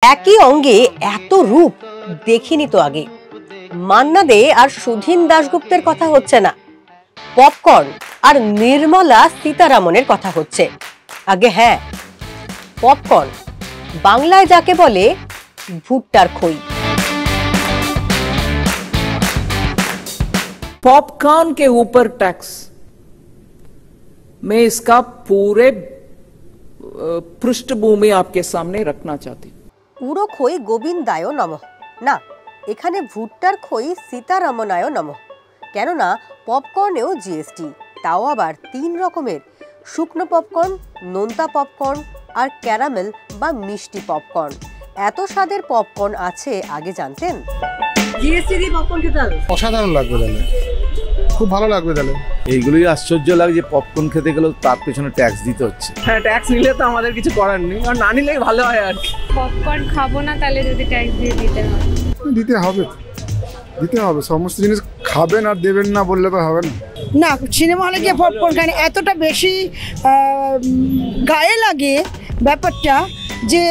একই অঙ্গে এত রূপ দেখিনি তো আগে। মান্না দে আর সুধীন দাশগুপ্তের কথা হচ্ছে না, পপকর্ন আর নির্মলা সীতারামনের কথা হচ্ছে। আগে হ্যাঁ, পপকর্ন, বাংলায় যাকে বলে ভুট্টার খই। पॉपकॉर्न के ऊपर टैक्स मैं इसका पूरे पृष्ठभूमि आपके सामने रखना चाहती। পুরো খই গোবিন্দায় নমঃ না, এখানে ভুট্টার খই সীতারামনায় নমঃ। কেননা পপকর্নেও জিএসটি, তাও আবার 3 রকমের: শুকনো পপকর্ন, নোনতা পপকর্ন আর ক্যারামেল বা মিষ্টি পপকর্ন। এত স্বাদের পপকর্ন আছে আগে জানতেন? জিএসটি দিয়ে পপকর্ন খেতে হবে, অসাধারণ লাগবে তাহলে, খুব ভালো লাগবে তাহলে। এইগুলোই আশ্চর্য লাগে যে পপকর্ন খেতে গেলেও তার পেছনে ট্যাক্স দিতে হচ্ছে। হ্যাঁ, ট্যাক্স নিলে তো আমাদের কিছু করার নেই, আর না নিলেই ভালো হয় আর কি। পপকর্ন খাবো না তাহলে যদি ট্যাক্স দিয়ে দিতে হয়। দিতে হবে সমস্ত জিনিস খাবেন আর দেবেন না বললে তো হবে না। না, সিনেমা হলে গিয়ে পপকর্ন খায় এতটা বেশি গায়ে লাগে ব্যাপারটা, যে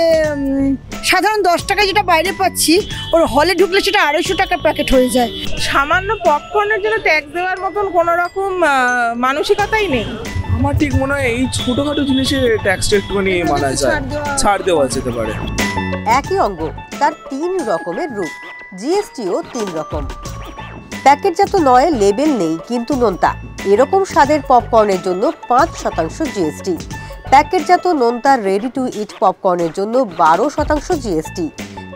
সাধারণ 10 টাকায় যেটা বাইরে পাচ্ছি ওর হলে ঢুকলে সেটা 250 টাকার প্যাকেট হয়ে যায়। সামান্য পপকর্নের জন্য ট্যাক্স দেওয়ার মতন কোনো রকম মানসিকতাই নেই। আমার ঠিক মনে হয় এই ছোটখাটো জিনিসে ট্যাক্সটা একটুখানি মানা যায়, ছাড় দেওয়া যেতে পারে। একই অঙ্গ, তার 3 রকমের রূপ, জিএসটিও 3 রকম। প্যাকেটজাত নয়, লেবেল নেই কিন্তু নোনতা, এরকম স্বাদের পপকর্নের জন্য 5% জিএসটি। প্যাকেটজাত নোনতা রেডি টু ইট পপকর্নের জন্য 12% জিএসটি।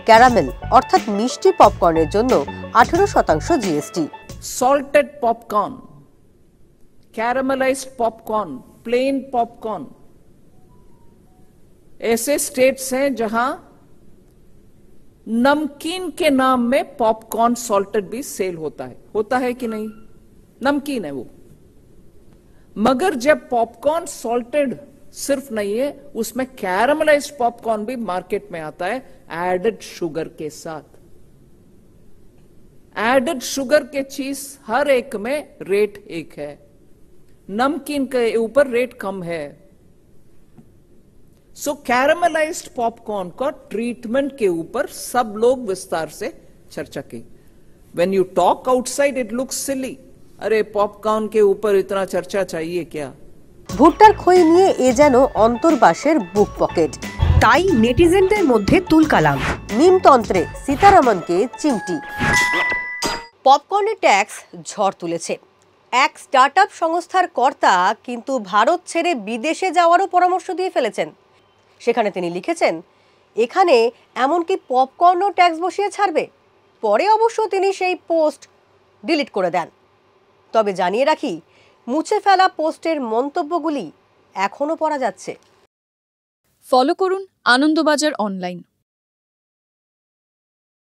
ক্যারামেল অর্থাৎ মিষ্টি পপকর্নের জন্য 18% GST. Salted popcorn, caramelised popcorn, plain popcorn, ऐसे स्टेट्स हैं जहां नमकीन के नाम में पॉपकॉर्न सॉल्टेड भी सेल होता है कि नहीं? नमकीन है वो, मगर जब पॉपकॉर्न सॉल्टेड सिर्फ नहीं है, उसमें कैरामेलाइज्ड पॉपकॉर्न भी मार्केट में आता है एडेड शुगर के साथ। एडेड शुगर के चीज हर एक में रेट एक है, नमकीन के ऊपर रेट कम है। सो कैरामेलाइज्ड पॉपकॉर्न का ट्रीटमेंट के ऊपर सब लोग विस्तार से चर्चा की। When you talk outside it looks silly, अरे पॉपकॉर्न के ऊपर इतना चर्चा चाहिए क्या? ভুট্টার খই নিয়ে এ যেন অন্তর্বাসের বুক পকেট, তাই নেটিজেনদের মধ্যে তুলকালাম। মিমতন্ত্রে সীতারামনকে চিমটি। পপকর্নের ট্যাক্স ঝড় তুলেছে। এক স্টার্টআপ সংস্থার কর্তা কিন্তু ভারত ছেড়ে বিদেশে যাওয়ারও পরামর্শ দিয়ে ফেলেছেন। সেখানে তিনি লিখেছেন, এখানে এমনকি পপকর্নও ট্যাক্স বসিয়ে ছাড়বে। পরে অবশ্য তিনি সেই পোস্ট ডিলিট করে দেন। তবে জানিয়ে রাখি, মুছে ফেলা পোস্টের মন্তব্যগুলি এখনো পড়া যাচ্ছে। ফলো করুন আনন্দবাজার অনলাইন।